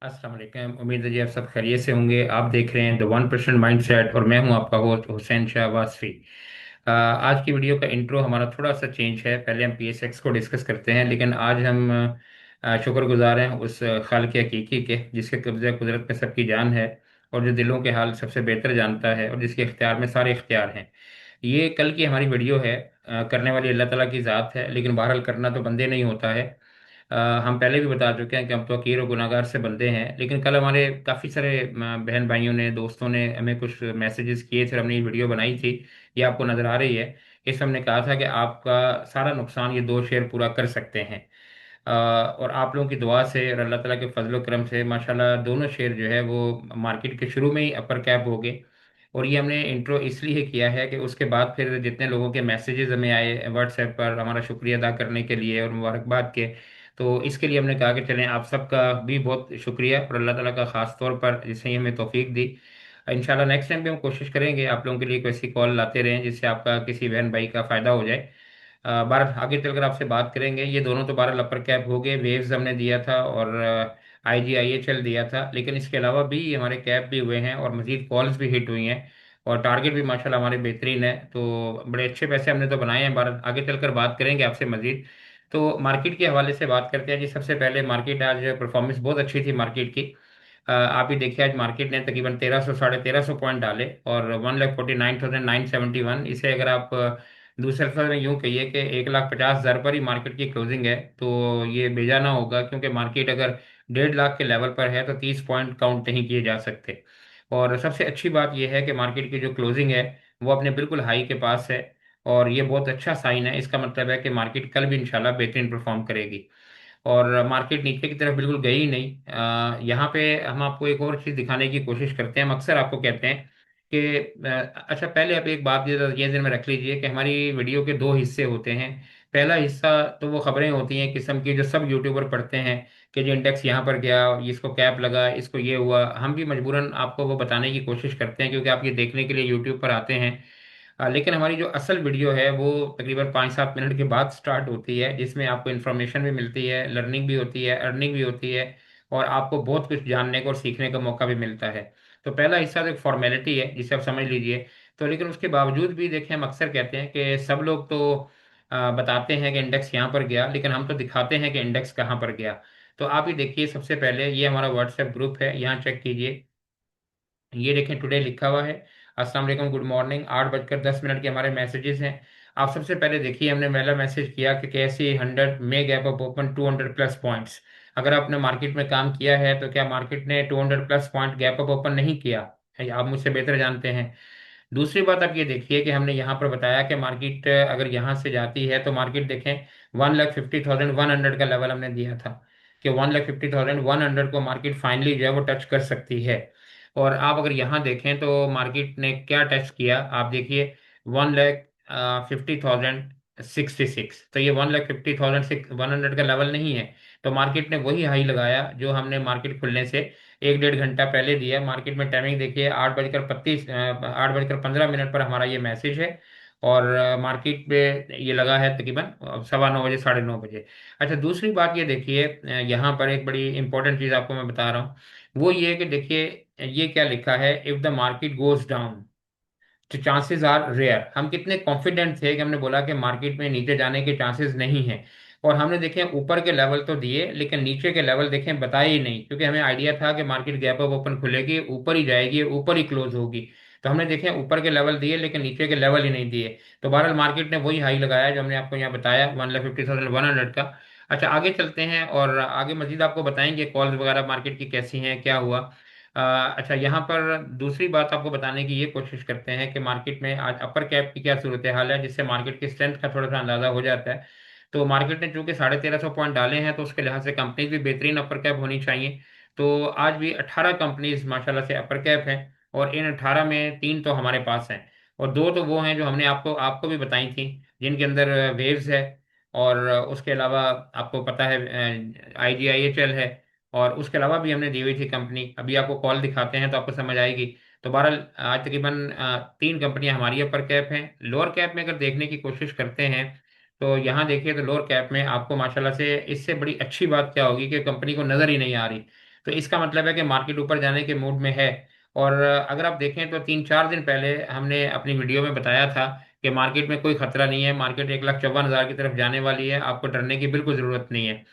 अस्सलाम वालेकुम। उम्मीद है जी आप सब खैरियत से होंगे। आप देख रहे हैं द 1% माइंड सेट और मैं हूं आपका होस्ट हुसैन शाह वासफ़ी। आज की वीडियो का इंट्रो हमारा थोड़ा सा चेंज है। पहले हम PSX को डिस्कस करते हैं, लेकिन आज हम शुक्रगुजार हैं उस खालिक हकीकी के जिसके कब्ज़े कुदरत में सबकी जान है और जो दिलों के हाल सबसे बेहतर जानता है और जिसके इख्तियार में सारे इख्तियार हैं। ये कल की हमारी वीडियो है। करने वाली अल्लाह ताला की ज़ात है, लेकिन बहरहाल करना तो बंदे नहीं होता है। हम पहले भी बता चुके हैं कि हम तो फकीर और गुनाहगार से बंदे हैं, लेकिन कल हमारे काफ़ी सारे बहन भाइयों ने, दोस्तों ने हमें कुछ मैसेजेस किए थे और हमने ये वीडियो बनाई थी। ये आपको नज़र आ रही है। इसमें हमने कहा था कि आपका सारा नुकसान ये दो शेयर पूरा कर सकते हैं। और आप लोगों की दुआ से और अल्लाह ताला के फजल करम से माशाल्लाह दोनों शेयर जो है वो मार्केट के शुरू में ही अपर कैप हो गए। और ये हमने इंट्रो इसलिए किया है कि उसके बाद फिर जितने लोगों के मैसेजेस हमें आए व्हाट्सएप पर हमारा शुक्रिया अदा करने के लिए और मुबारकबाद के, तो इसके लिए हमने कहा कि चलें आप सबका भी बहुत शुक्रिया और अल्लाह ताला का ख़ास तौर पर जिसने हमें तौफीक दी। इंशाल्लाह नेक्स्ट टाइम भी हम कोशिश करेंगे आप लोगों के लिए कोई ऐसी कॉल लाते रहें जिससे आपका किसी बहन भाई का फ़ायदा हो जाए। बार आगे चलकर आपसे बात करेंगे। ये दोनों तो 12 अपर कैप हो गए, वेव्स हमने दिया था और IGIHL दिया था, लेकिन इसके अलावा भी हमारे कैप भी हुए हैं और मजीद कॉल्स भी हिट हुई हैं और टारगेट भी माशाल्लाह हमारे बेहतरीन है। तो बड़े अच्छे पैसे हमने तो बनाए हैं। बार आगे चलकर बात करेंगे आपसे मजीद। तो मार्केट के हवाले से बात करते हैं जी। सबसे पहले मार्केट आज परफॉर्मेंस बहुत अच्छी थी मार्केट की। आप ही देखिए आज मार्केट ने तकरीबन 1300 1350 पॉइंट डाले और 1,49,971। इसे अगर आप दूसरे लफ्ज़ में यूं कहिए कि 1,50,000 पर ही मार्केट की क्लोजिंग है, तो ये बेजाना होगा, क्योंकि मार्केट अगर 1.5 लाख के लेवल पर है तो 30 पॉइंट काउंट नहीं किए जा सकते। और सबसे अच्छी बात यह है कि मार्केट की जो क्लोजिंग है वो अपने बिल्कुल हाई के पास है और ये बहुत अच्छा साइन है। इसका मतलब है कि मार्केट कल भी इंशाल्लाह बेहतरीन परफॉर्म करेगी। और मार्केट नीचे की तरफ बिल्कुल गई ही नहीं। यहाँ पे हम आपको एक और चीज़ दिखाने की कोशिश करते हैं। हम अक्सर आपको कहते हैं कि अच्छा, पहले आप एक बात ये ध्यान में रख लीजिए कि हमारी वीडियो के दो हिस्से होते हैं। पहला हिस्सा तो वो खबरें होती हैं किस्म की जो सब यूट्यूबर पढ़ते हैं कि जो इंडेक्स यहाँ पर गया, इसको कैप लगा, इसको ये हुआ। हम भी मजबूरन आपको वो बताने की कोशिश करते हैं क्योंकि आप ये देखने के लिए यूट्यूब पर आते हैं। लेकिन हमारी जो असल वीडियो है वो तकरीबन 5-7 मिनट के बाद स्टार्ट होती है, जिसमें आपको इन्फॉर्मेशन भी मिलती है, लर्निंग भी होती है, अर्निंग भी होती है और आपको बहुत कुछ जानने को और सीखने का मौका भी मिलता है। तो पहला हिस्सा तो एक फॉर्मेलिटी है जिसे आप समझ लीजिए। तो लेकिन उसके बावजूद भी देखें, हम अक्सर कहते हैं कि सब लोग तो बताते हैं कि इंडेक्स यहाँ पर गया, लेकिन हम तो दिखाते हैं कि इंडेक्स कहाँ पर गया। तो आप ही देखिए, सबसे पहले ये हमारा व्हाट्सएप ग्रुप है, यहाँ चेक कीजिए। ये देखें, टुडे लिखा हुआ है। अस्सलाम वालेकुम, गुड मॉर्निंग। 8:10 के हमारे मैसेजेस हैं। आप सबसे पहले देखिए, हमने पहला मैसेज किया कि कैसे 100 में gap up open 200 plus points. अगर आपने मार्केट में काम किया है तो क्या मार्केट ने 200 plus point gap up open नहीं किया है? आप मुझसे बेहतर जानते हैं। दूसरी बात आप ये देखिए कि हमने यहाँ पर बताया कि मार्केट अगर यहाँ से जाती है तो मार्केट देखें 1,50,100 का लेवल हमने दिया था कि 1,50,100 को मार्केट फाइनली जो है वो टच कर सकती है। और आप अगर यहाँ देखें तो मार्केट ने क्या टच किया, आप देखिए 1,50,066। तो ये 1,50,100 का लेवल नहीं है। तो मार्केट ने वही हाई लगाया जो हमने मार्केट खुलने से 1-1.5 घंटा पहले दिया। मार्केट में टाइमिंग देखिए 8:15 पर हमारा ये मैसेज है और मार्केट पे ये लगा है तकरीबन 9:15 बजे, 9:30 बजे। अच्छा, दूसरी बात ये देखिए, यहाँ पर एक बड़ी इंपॉर्टेंट चीज़ आपको मैं बता रहा हूँ। वो ये है कि देखिए ये क्या लिखा है, if the market goes down तो चांसेस आर रेयर। हम कितने कॉन्फिडेंट थे कि हमने बोला कि मार्केट में नीचे जाने के चांसेस नहीं हैं। और हमने देखे ऊपर के लेवल तो दिए लेकिन नीचे के लेवल देखें बताए ही नहीं, क्योंकि हमें आइडिया था कि मार्केट गैप अप ओपन खुलेगी, ऊपर ही जाएगी, ऊपर ही क्लोज होगी। तो हमने देखे ऊपर के लेवल दिए लेकिन नीचे के लेवल ही नहीं दिए। तो बहरहाल मार्केट ने वही हाई लगाया जो हमने आपको यहाँ बताया, 1,50,100 का। अच्छा, आगे चलते हैं और आगे मजीद आपको बताएंगे कॉल्स वगैरह मार्केट की कैसी हैं, क्या हुआ। अच्छा, यहाँ पर दूसरी बात आपको बताने की ये कोशिश करते हैं कि मार्केट में आज अपर कैप की क्या सूरत हाल है, जिससे मार्केट की स्ट्रेंथ का थोड़ा सा अंदाजा हो जाता है। तो मार्केट ने चूंकि 1350 पॉइंट डाले हैं तो उसके लिहाज से कंपनीज भी बेहतरीन अपर कैप होनी चाहिए। तो आज भी 18 कंपनीज माशाल्लाह से अपर कैप हैं और इन 18 में तीन तो हमारे पास हैं और दो तो वो हैं जो हमने आपको आपको भी बताई थी, जिनके अंदर वेव्स है और उसके अलावा आपको पता है IGIHL है और उसके अलावा भी हमने दी हुई थी कंपनी। अभी आपको कॉल दिखाते हैं तो आपको समझ आएगी। तो बहरहाल आज तकरीबन तीन कंपनियां हमारी अपर कैप हैं। लोअर कैप में अगर देखने की कोशिश करते हैं तो यहाँ देखिए, तो लोअर कैप में आपको माशाल्लाह से इससे बड़ी अच्छी बात क्या होगी कि कंपनी को नज़र ही नहीं आ रही। तो इसका मतलब है कि मार्केट ऊपर जाने के मूड में है। और अगर आप देखें तो 3-4 दिन पहले हमने अपनी वीडियो में बताया था कि मार्केट में कोई खतरा नहीं है, मार्केट 1,54,000 की तरफ जाने वाली है, आपको डरने की बिल्कुल ज़रूरत नहीं है।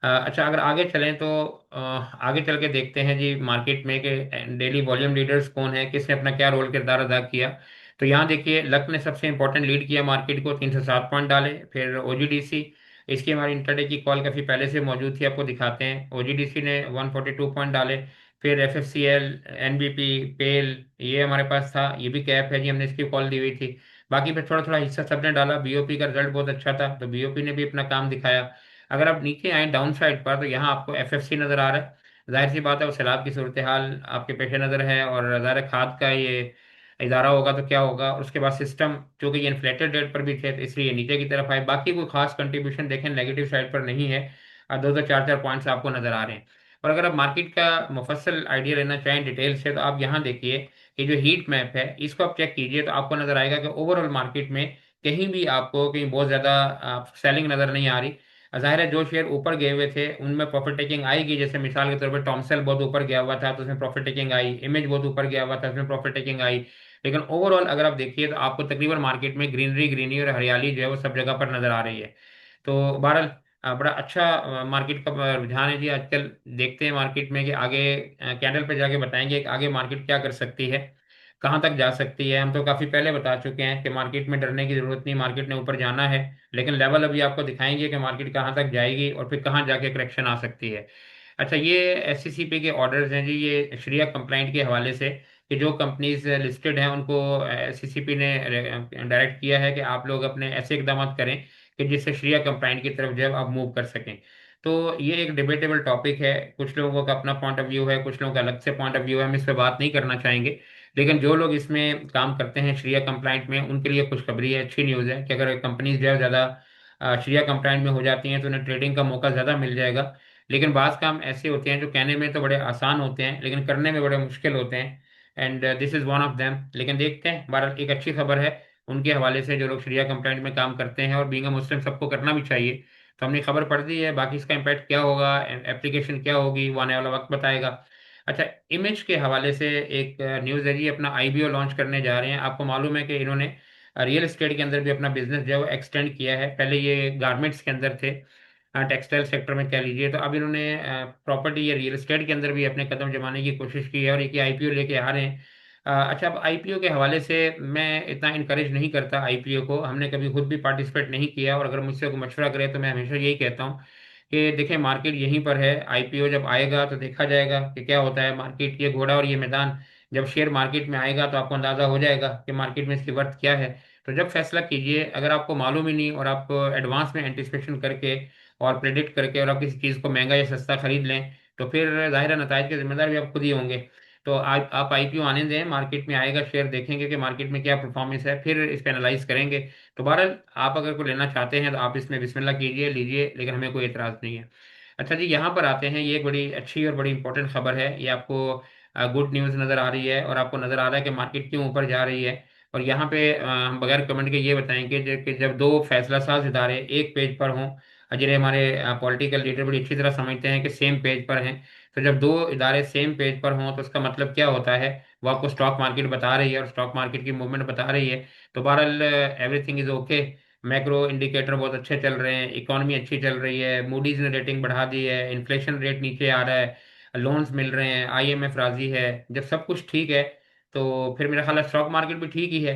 अच्छा, अगर आगे चलें तो आगे चल के देखते हैं जी मार्केट में कि डेली वॉल्यूम लीडर्स कौन है, किसने अपना क्या रोल किरदार अदा किया। तो यहाँ देखिए लक ने सबसे इंपॉर्टेंट लीड किया मार्केट को, 307 पॉइंट डाले। फिर ओजीडीसी, इसकी हमारी इंटरडे की कॉल काफ़ी पहले से मौजूद थी, आपको दिखाते हैं। ओजीडीसी ने 142 पॉइंट डाले। फिर एफएफसीएल, एनबीपी, पेल, ये हमारे पास था, ये भी कैप है जी, हमने इसकी कॉल दी हुई थी। बाकी फिर थोड़ा थोड़ा हिस्सा सबने डाला। बीओपी का रिजल्ट बहुत अच्छा था, तो बीओपी ने भी अपना काम दिखाया। अगर आप नीचे आए डाउन साइड पर, तो यहाँ आपको एफएफसी नजर आ रहा है। जाहिर सी बात है, वो सैलाब की सूरत हाल आपके पेश नज़र है, और ज़ाहिर है खाद का ये इदारा होगा तो क्या होगा। और उसके बाद सिस्टम, चूंकि ये इन्फ्लेटेड रेट पर भी थे तो इसलिए नीचे की तरफ आए। बाकी कोई खास कंट्रीब्यूशन देखें नेगेटिव साइड पर नहीं है। 2-2, 4-4 पॉइंट्स आपको नजर आ रहे हैं। और अगर आप मार्केट का मुफस्सल आइडिया लेना चाहें डिटेल से, तो आप यहाँ देखिए कि जो हीट मैप है इसको आप चेक कीजिए, तो आपको नजर आएगा कि ओवरऑल मार्केट में कहीं भी आपको कहीं बहुत ज़्यादा सेलिंग नज़र नहीं आ रही। जाहिर है जो शेयर ऊपर गए हुए थे उनमें प्रॉफिट टेकिंग आएगी। जैसे मिसाल के तौर पर टॉमसेल बहुत ऊपर गया हुआ था तो उसमें प्रॉफिट टेकिंग आई, इमेज बहुत ऊपर गया हुआ था उसमें प्रॉफिट टेकिंग आई। लेकिन ओवरऑल अगर आप देखिए तो आपको तकरीबन मार्केट में ग्रीनरी ग्रीनरी और हरियाली जो है वो सब जगह पर नजर आ रही है। तो बहरहाल बड़ा अच्छा मार्केट का रुझान है जी आजकल। देखते हैं मार्केट में कि आगे कैंडल पे जाके बताएंगे कि आगे मार्केट क्या कर सकती है, कहाँ तक जा सकती है। हम तो काफ़ी पहले बता चुके हैं कि मार्केट में डरने की ज़रूरत नहीं, मार्केट ने ऊपर जाना है। लेकिन लेवल अभी आपको दिखाएंगे कि मार्केट कहाँ तक जाएगी और फिर कहाँ जाके करेक्शन आ सकती है। अच्छा, ये एससीसीपी के ऑर्डर्स हैं जी, ये शरिया कंप्लाइंट के हवाले से, कि जो कंपनीज लिस्टेड हैं उनको एससीसीपी ने डायरेक्ट किया है कि आप लोग अपने ऐसे इकदाम करें कि जिससे शरिया कंप्लाइंट की तरफ जो है आप मूव कर सकें। तो ये एक डिबेटेबल टॉपिक है, कुछ लोगों का अपना पॉइंट ऑफ व्यू है, कुछ लोगों का अलग से पॉइंट ऑफ व्यू है, हम इस पर बात नहीं करना चाहेंगे। लेकिन जो लोग इसमें काम करते हैं शरिया कंप्लाइंट में, उनके लिए खुशखबरी है, अच्छी न्यूज़ है कि अगर कंपनीज जो है ज़्यादा शरिया कंप्लाइंट में हो जाती हैं तो उन्हें ट्रेडिंग का मौका ज़्यादा मिल जाएगा। लेकिन बाज़ काम ऐसे होते हैं जो कहने में तो बड़े आसान होते हैं लेकिन करने में बड़े मुश्किल होते हैं, and this is one of them. लेकिन देखते हैं, बहरहाल एक अच्छी खबर है उनके हवाले से जो लोग शरिया कंप्लाइंट में काम करते हैं, और बीइंग अ मुस्लिम सबको करना भी चाहिए। तो हमने खबर पढ़ दी है, बाकी इसका इम्पैक्ट क्या होगा, एप्लीकेशन क्या होगी, वो आने वाला वक्त बताएगा। अच्छा, इमेज के हवाले से एक न्यूज़ है जी, अपना आईबीओ लॉन्च करने जा रहे हैं। आपको मालूम है कि इन्होंने रियल एस्टेट के अंदर भी अपना बिजनेस जो है वो एक्सटेंड किया है। पहले ये गारमेंट्स के अंदर थे, टेक्सटाइल सेक्टर में कह लीजिए, तो अब इन्होंने प्रॉपर्टी या रियल एस्टेट के अंदर भी अपने कदम जमाने की कोशिश की है, और एक आईपीओ लेके आ रहे हैं। अच्छा, अब आईपीओ के हवाले से मैं इतना इनकरेज नहीं करता आईपीओ को, हमने कभी खुद भी पार्टिसिपेट नहीं किया, और अगर मुझसे कोई मशवरा करे तो मैं हमेशा यही कहता हूँ कि देखें मार्केट यहीं पर है, आईपीओ जब आएगा तो देखा जाएगा कि क्या होता है। मार्केट ये घोड़ा और ये मैदान, जब शेयर मार्केट में आएगा तो आपको अंदाजा हो जाएगा कि मार्केट में इसकी वर्थ क्या है। तो जब फैसला कीजिए, अगर आपको मालूम ही नहीं और आप एडवांस में एंटिसिपेशन करके और प्रेडिक्ट करके और आप किसी चीज़ को महंगा या सस्ता खरीद लें, तो फिर जाहिर है नताज के जिम्मेदार भी आप खुद ही होंगे। तो आप आईपीओ आने दें, मार्केट में आएगा, शेयर देखेंगे कि मार्केट में क्या परफॉर्मेंस है, फिर इस पे एनालाइज करेंगे। तो बहरहाल आप अगर कोई लेना चाहते हैं तो आप इसमें बिस्मिल्लाह कीजिए, लीजिए, लेकिन हमें कोई एतराज़ नहीं है। अच्छा जी, यहाँ पर आते हैं, ये एक बड़ी अच्छी और बड़ी इंपॉर्टेंट खबर है, ये आपको गुड न्यूज़ नज़र आ रही है, और आपको नज़र आ रहा है कि मार्केट क्यों ऊपर जा रही है। और यहाँ पे हम बगैर कमेंट के ये बताएंगे कि जब दो फैसला साज इदारे एक पेज पर हों, जिन्हें हमारे पॉलिटिकल लीडर बड़ी अच्छी तरह समझते हैं कि सेम पेज पर हैं, तो जब दो इदारे सेम पेज पर हों तो उसका मतलब क्या होता है, वो आपको स्टॉक मार्केट बता रही है और स्टॉक मार्केट की मूवमेंट बता रही है। तो बहरहाल everything is okay. Macro indicator बहुत अच्छे चल रहे हैं, इकॉनमी अच्छी चल रही है, मूडीज ने रेटिंग बढ़ा दी है, इन्फ्लेशन रेट नीचे आ रहा है, लोन्स मिल रहे हैं, आईएमएफ राजी है। जब सब कुछ ठीक है तो फिर मेरा ख्याल है स्टॉक मार्केट भी ठीक ही है।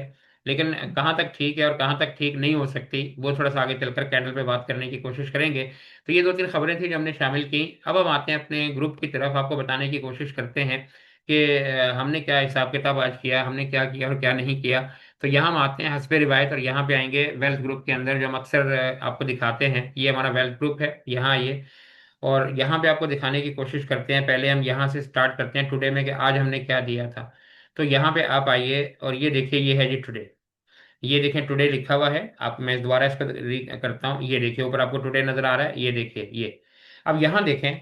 लेकिन कहाँ तक ठीक है और कहाँ तक ठीक नहीं हो सकती, वो थोड़ा सा आगे चलकर कैंडल पे बात करने की कोशिश करेंगे। तो ये 2-3 खबरें थी जो हमने शामिल की। अब हम आते हैं अपने ग्रुप की तरफ, आपको बताने की कोशिश करते हैं कि हमने क्या हिसाब किताब आज किया, हमने क्या किया और क्या नहीं किया। तो यहाँ हम आते हैं हस्बे रिवायत, और यहाँ पे आएंगे वेल्थ ग्रुप के अंदर, जो हम अक्सर आपको दिखाते हैं। ये हमारा वेल्थ ग्रुप है, यहाँ आइए, और यहाँ पे आपको दिखाने की कोशिश करते हैं। पहले हम यहाँ से स्टार्ट करते हैं टुडे में कि आज हमने क्या दिया था। तो यहाँ पे आप आइए और ये देखिए, ये है जी टुडे। ये देखें टुडे लिखा हुआ है, आप मैं दोबारा इसको करता हूँ, ये देखिए ऊपर आपको टुडे नजर आ रहा है, ये देखिए ये। अब यहाँ देखें,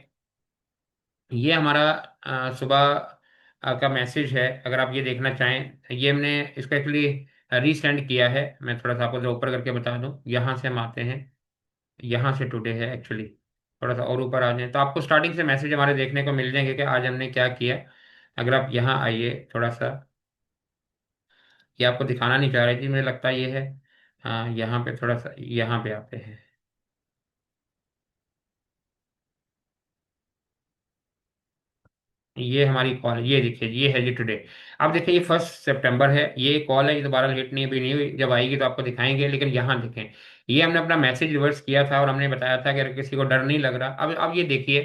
ये हमारा सुबह का मैसेज है, अगर आप ये देखना चाहें। ये हमने इसको एक्चुअली रीसेंड किया है, मैं थोड़ा सा आपको ऊपर करके बता दूं। यहाँ से हम आते हैं, यहाँ से टुडे है एक्चुअली, थोड़ा सा और ऊपर आ जाए तो आपको स्टार्टिंग से मैसेज हमारे देखने को मिल जाएंगे कि आज हमने क्या किया। अगर आप यहाँ आइए थोड़ा सा, ये आपको दिखाना नहीं चाह रही थी, मुझे लगता है ये है। हाँ, यहाँ पे थोड़ा सा, यहाँ पे आते हैं। ये हमारी कॉल है, ये देखिए, ये है जी टुडे। अब देखिए ये 1 सितंबर है, ये कॉल है, ये दोबारा हिट नहीं भी नहीं हुई, जब आएगी तो आपको दिखाएंगे। लेकिन यहाँ देखें, ये हमने अपना मैसेज रिवर्स किया था और हमने बताया था कि अगर किसी को डर नहीं लग रहा। अब ये देखिए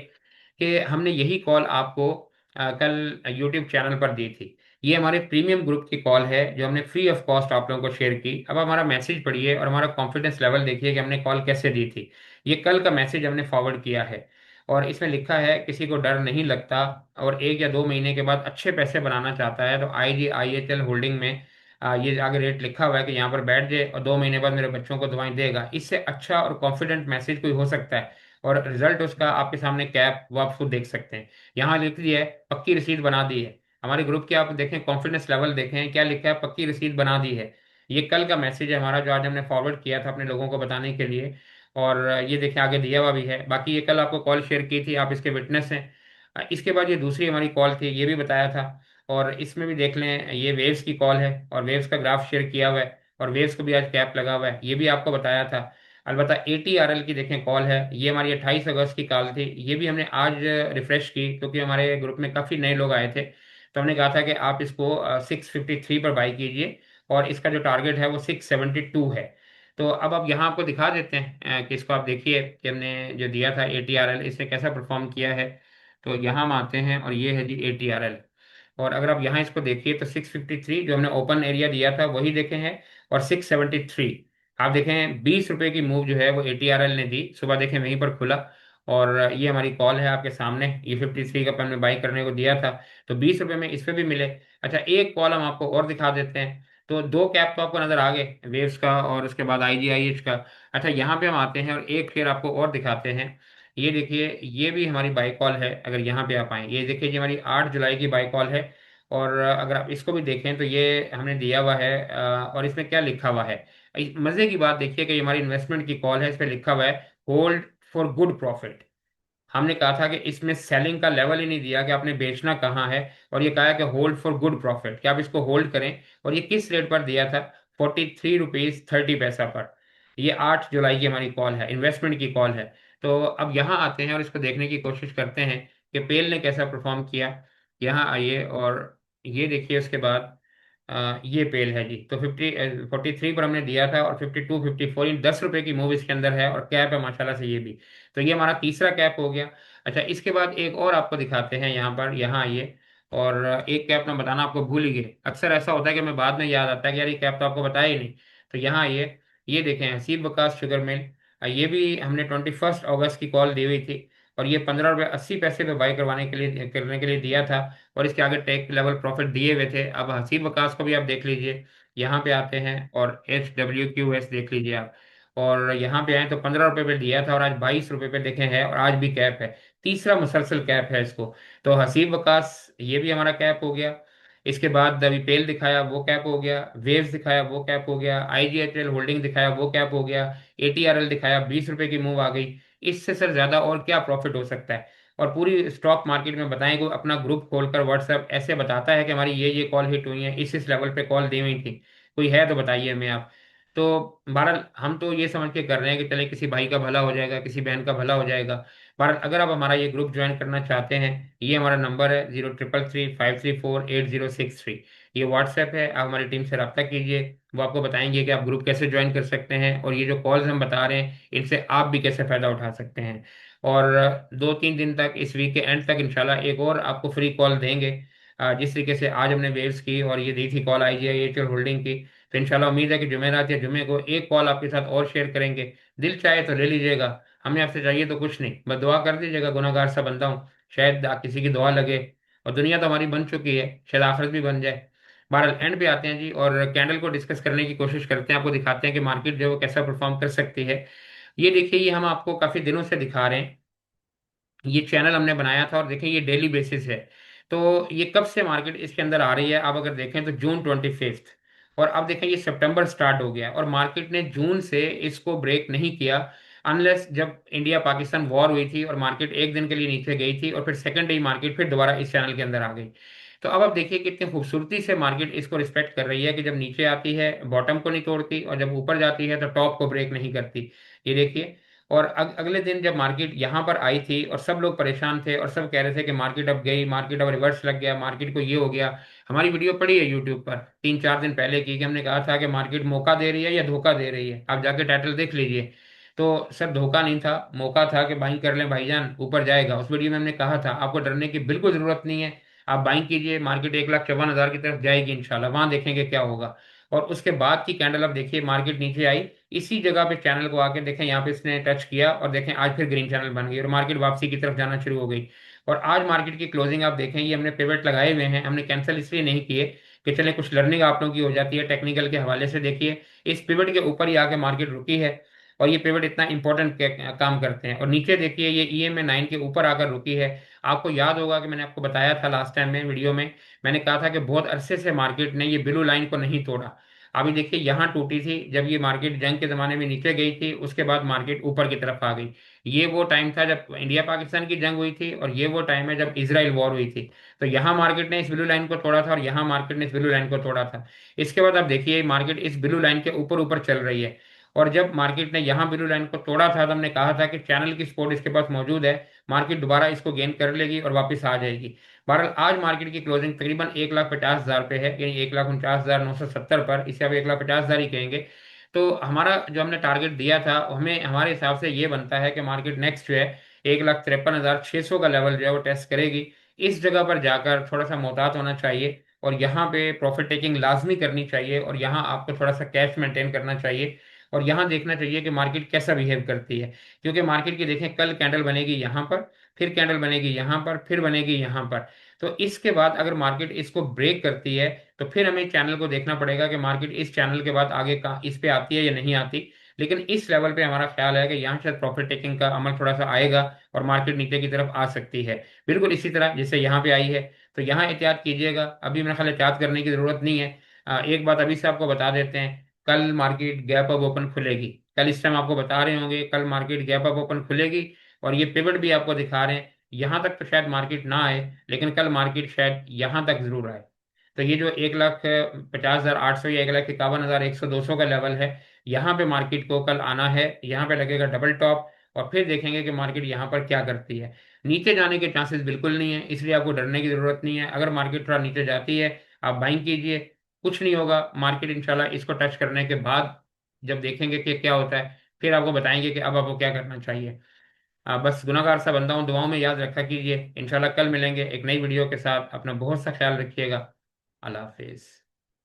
कि हमने यही कॉल आपको कल यूट्यूब चैनल पर दी थी। ये हमारे प्रीमियम ग्रुप की कॉल है जो हमने फ्री ऑफ कॉस्ट आप लोगों को शेयर की। अब हमारा मैसेज पढ़िए और हमारा कॉन्फिडेंस लेवल देखिए कि हमने कॉल कैसे दी थी। ये कल का मैसेज हमने फॉरवर्ड किया है और इसमें लिखा है किसी को डर नहीं लगता और 1 या 2 महीने के बाद अच्छे पैसे बनाना चाहता है तो IGIHL होल्डिंग में ये आगे रेट लिखा हुआ है कि यहाँ पर बैठ जाए और 2 महीने बाद मेरे बच्चों को दवाएं देगा। इससे अच्छा और कॉन्फिडेंट मैसेज कोई हो सकता है। और रिजल्ट उसका आपके सामने कैप वो आप खुद देख सकते हैं। यहाँ लिख दिया है पक्की रसीद बना दी है। हमारे ग्रुप के आप देखें, कॉन्फिडेंस लेवल देखें, क्या लिखा है, पक्की रसीद बना दी है। ये कल का मैसेज है हमारा जो आज हमने फॉरवर्ड किया था अपने लोगों को बताने के लिए। और ये देखिए आगे दिया हुआ भी है। बाकी ये कल आपको कॉल शेयर की थी, आप इसके विटनेस हैं। इसके बाद ये दूसरी हमारी कॉल थी, ये भी बताया था। और इसमें भी देख लें, ये वेव्स की कॉल है और वेव्स का ग्राफ शेयर किया हुआ है और वेव्स को भी आज कैप लगा हुआ है, ये भी आपको बताया था। अलबत्ता ATRL की देखें कॉल है, ये हमारी 28 अगस्त की कॉल थी। ये भी हमने आज रिफ्रेश की क्योंकि हमारे ग्रुप में काफ़ी नए लोग आए थे। तो हमने कहा था कि आप इसको 653 पर बाई कीजिए और इसका जो टारगेट है वो 672 है। तो अब आप यहाँ आपको दिखा देते हैं कि इसको आप देखिए कि हमने जो दिया था ATRL इसने कैसा परफॉर्म किया है। तो यहाँ हम आते हैं और ये है जी ATRL। और अगर आप यहाँ इसको देखिए तो 653 जो हमने ओपन एरिया दिया था वही देखे हैं, और 673 आप देखें 20 रुपए की मूव जो है वो ATRL ने दी। सुबह देखें वहीं पर खुला और ये हमारी कॉल है आपके सामने। ये 53 का हमने बाई करने को दिया था तो 20 रुपए में इस पे भी मिले। अच्छा, एक कॉल हम आपको और दिखा देते हैं। तो दो कैप तो आपको नजर आ गए, वेव्स का और उसके बाद IGIH का। अच्छा, यहाँ पे हम आते हैं और एक फिर आपको और दिखाते हैं। ये देखिए, ये भी हमारी बाई कॉल है। अगर यहाँ पे आप आए, ये देखिए ये हमारी 8 जुलाई की बाई कॉल है। और अगर आप इसको भी देखें तो ये हमने दिया हुआ है और इसमें क्या लिखा हुआ है। मजे की बात देखिए कि ये हमारी इन्वेस्टमेंट की कॉल है, इस पे लिखा हुआ है होल्ड फॉर गुड प्रॉफिट। हमने कहा था कि इसमें सेलिंग का लेवल ही नहीं दिया कि आपने बेचना कहाँ है, और ये कहा है कि होल्ड फॉर गुड प्रॉफिट, कि आप इसको होल्ड करें। और ये किस रेट पर दिया था, 43 रुपीज 30 पैसा पर। ये 8 जुलाई की हमारी कॉल है, इन्वेस्टमेंट की कॉल है। तो अब यहाँ आते हैं और इसको देखने की कोशिश करते हैं कि पेल ने कैसा परफॉर्म किया। यहाँ आइए और ये देखिए उसके बाद ये पेल है जी। तो 43 पर हमने दिया था और 52 54 इन 10 रुपए की मूव इसके अंदर है और कैप है माशाल्लाह से ये भी। तो ये हमारा तीसरा कैप हो गया। अच्छा, इसके बाद एक और आपको दिखाते हैं, यहाँ पर यहाँ आइए। और एक कैप मैं बताना आपको भूल ही गए, अक्सर ऐसा होता है कि मैं बाद में याद आता है कि यार ये कैप तो आपको बताया ही नहीं। तो यहाँ आइए, ये देखें हसीब वकास शुगर मिल। ये भी हमने 21 अगस्त की कॉल दी हुई थी और ये 15 रुपये 80 पैसे पे बाई करने के लिए दिया था। और इसके आगे टेक लेवल प्रॉफिट दिए हुए थे। अब हसीब वकास को भी आप देख लीजिए, यहाँ पे आते हैं और HWQS देख लीजिए आप। और यहाँ पे आए तो 15 रुपये पे दिया था और आज 22 रुपये पे देखे हैं और आज भी कैप है। तीसरा मुसलसल कैप है इसको। तो हसीब वकास ये भी हमारा कैप हो गया। इसके बाद अभी पेल दिखाया वो कैप हो गया, वेव्स दिखाया वो कैप हो गया, IGHL होल्डिंग दिखाया वो कैप हो गया, ATRL दिखाया 20 रुपए की मूव आ गई। इससे सर ज्यादा और क्या प्रॉफिट हो सकता है। और पूरी स्टॉक मार्केट में बताएं, कोई अपना ग्रुप खोलकर व्हाट्सएप ऐसे बताता है कि हमारी ये कॉल हिट हुई है, इस लेवल पे कॉल दी हुई थी, कोई है तो बताइए हमें आप। तो बहरहाल हम तो ये समझ के कर रहे हैं कि चले किसी भाई का भला हो जाएगा, किसी बहन का भला हो जाएगा। बहरहाल अगर आप हमारा ये ग्रुप ज्वाइन करना चाहते हैं, ये हमारा नंबर है 0333534806 ये व्हाट्सएप है। आप हमारी टीम से रब्ता कीजिए, वो आपको बताएंगे कि आप ग्रुप कैसे ज्वाइन कर सकते हैं और ये जो कॉल्स हम बता रहे हैं इनसे आप भी कैसे फ़ायदा उठा सकते हैं। और 2-3 दिन तक, इस वीक के एंड तक इंशाल्लाह एक और आपको फ्री कॉल देंगे। जिस तरीके से आज हमने वेव्स की और ये दी थी कॉल IGIHL होल्डिंग की, तो इंशाल्लाह उम्मीद है कि जुमेरात या जुमे को एक कॉल आपके साथ और शेयर करेंगे। दिल चाहे तो ले लीजिएगा, हमें आपसे चाहिए तो कुछ नहीं, बस दुआ कर दीजिएगा, गुनहगार सा बंदा हूँ, शायद किसी की दुआ लगे। और दुनिया तो हमारी बन चुकी है, शायद आखिरत भी बन जाए। बहरहाल एंड पे आते हैं जी और कैंडल को डिस्कस करने की कोशिश करते हैं, आपको दिखाते हैं कि मार्केट जो है वो कैसा परफॉर्म कर सकती है। ये देखिए, ये हम आपको काफी दिनों से दिखा रहे हैं, ये चैनल हमने बनाया था और देखें ये डेली बेसिस है। तो ये कब से मार्केट इसके अंदर आ रही है, आप अगर देखें तो June 25। और अब देखें ये सितंबर स्टार्ट हो गया और मार्केट ने जून से इसको ब्रेक नहीं किया। अनलेस जब इंडिया पाकिस्तान वॉर हुई थी और मार्केट एक दिन के लिए नीचे गई थी और फिर सेकंड डे मार्केट फिर दोबारा इस चैनल के अंदर आ गई। तो अब आप देखिए कितनी खूबसूरती से मार्केट इसको रिस्पेक्ट कर रही है कि जब नीचे आती है बॉटम को नहीं तोड़ती, और जब ऊपर जाती है तो टॉप को ब्रेक नहीं करती। ये देखिए। और अगले दिन जब मार्केट यहाँ पर आई थी और सब लोग परेशान थे और सब कह रहे थे कि मार्केट अब गई, मार्केट अब रिवर्स लग गया, मार्केट को ये हो गया। हमारी वीडियो पड़ी है यूट्यूब पर 3-4 दिन पहले की, कि हमने कहा था कि मार्केट मौका दे रही है या धोखा दे रही है, आप जाके टाइटल देख लीजिए। तो सर धोखा नहीं था, मौका था कि बाइंग कर लें भाईजान, ऊपर जाएगा। उस वीडियो में हमने कहा था आपको डरने की बिल्कुल जरूरत नहीं है, आप बाइंग कीजिए, मार्केट 1,54,000 की तरफ जाएगी इंशाल्लाह, वहां देखेंगे क्या होगा। और उसके बाद की कैंडल अब देखिए, मार्केट नीचे आई, इसी जगह पे चैनल को आके देखें, यहाँ पे इसने टच किया और देखें आज फिर ग्रीन चैनल बन गई और मार्केट वापसी की तरफ जाना शुरू हो गई। और आज मार्केट की क्लोजिंग आप देखें, ये हमने पिवट लगाए हुए हैं, हमने कैंसिल इसलिए नहीं किए कि चले कुछ लर्निंग आप लोगों की हो जाती है टेक्निकल के हवाले से। देखिए इस पिवट के ऊपर ही आके मार्केट रुकी है, और ये पिवट इतना इंपॉर्टेंट काम करते हैं। और नीचे देखिए ये EMA 9 के ऊपर आकर रुकी है। आपको याद होगा कि मैंने आपको बताया था लास्ट टाइम में वीडियो में, मैंने कहा था कि बहुत अरसे से मार्केट ने ये ब्लू लाइन को नहीं तोड़ा। अभी देखिए यहाँ टूटी थी जब ये मार्केट जंग के जमाने में नीचे गई थी, उसके बाद मार्केट ऊपर की तरफ आ गई। ये वो टाइम था जब इंडिया पाकिस्तान की जंग हुई थी, और ये वो टाइम है जब इसराइल वॉर हुई थी। तो यहाँ मार्केट ने इस ब्लू लाइन को तोड़ा था और यहाँ मार्केट ने इस ब्लू लाइन को तोड़ा था। इसके बाद आप देखिए मार्केट इस ब्लू लाइन के ऊपर ऊपर चल रही है। और जब मार्केट ने यहाँ ब्लू लाइन को तोड़ा था तो हमने कहा था कि चैनल की सपोर्ट इसके पास मौजूद है, मार्केट दोबारा इसको गेन कर लेगी और वापस आ जाएगी। बहरहाल आज मार्केट की क्लोजिंग तकरीबन 1,50,000 पे है, यानी 1,49,970 पर, इसे अब 1,50,000 ही कहेंगे। तो हमारा जो हमने टारगेट दिया था, हमें हमारे हिसाब से ये बनता है कि मार्केट नेक्स्ट जो है 1,53,600 का लेवल जो है वो टेस्ट करेगी। इस जगह पर जाकर थोड़ा सा मोहतात होना चाहिए, और यहाँ पे प्रॉफिट टेकिंग लाजमी करनी चाहिए, और यहाँ आपको थोड़ा सा कैश मेंटेन करना चाहिए। और यहाँ देखना चाहिए कि मार्केट कैसा बिहेव करती है, क्योंकि मार्केट की देखें कल कैंडल बनेगी यहाँ पर, फिर कैंडल बनेगी यहाँ पर, फिर बनेगी यहाँ पर। तो इसके बाद अगर मार्केट इसको ब्रेक करती है तो फिर हमें चैनल को देखना पड़ेगा कि मार्केट इस चैनल के बाद आगे का इस पे आती है या नहीं आती। लेकिन इस लेवल पे हमारा ख्याल है कि यहाँ शायद प्रॉफिट टेकिंग का अमल थोड़ा सा आएगा और मार्केट नीचे की तरफ आ सकती है, बिल्कुल इसी तरह जैसे यहाँ पे आई है। तो यहाँ एहतियात कीजिएगा, अभी मेरा ख्याल है एहतियात करने की जरूरत नहीं है। एक बात अभी से आपको बता देते हैं, कल मार्केट गैप अप ओपन खुलेगी। कल इस टाइम आपको बता रहे होंगे कल मार्केट गैप अप ओपन खुलेगी, और ये पिवट भी आपको दिखा रहे हैं। यहाँ तक तो शायद मार्केट ना आए, लेकिन कल मार्केट शायद यहाँ तक जरूर आए। तो ये जो 1,50,800 या 1,51,100-200 का लेवल है, यहाँ पे मार्केट को कल आना है, यहाँ पे लगेगा डबल टॉप। और फिर देखेंगे कि मार्केट यहाँ पर क्या करती है। नीचे जाने के चांसेस बिल्कुल नहीं है, इसलिए आपको डरने की जरूरत नहीं है। अगर मार्केट थोड़ा नीचे जाती है आप बाइंग कीजिए, कुछ नहीं होगा। मार्केट इंशाल्लाह इसको टच करने के बाद जब देखेंगे कि क्या होता है, फिर आपको बताएंगे कि अब आपको क्या करना चाहिए। बस गुनाहगार सा बंदा हूँ, दुआओं में याद रखा कीजिए। इंशाल्लाह कल मिलेंगे एक नई वीडियो के साथ, अपना बहुत सा ख्याल रखिएगा। अल्लाह हाफिज।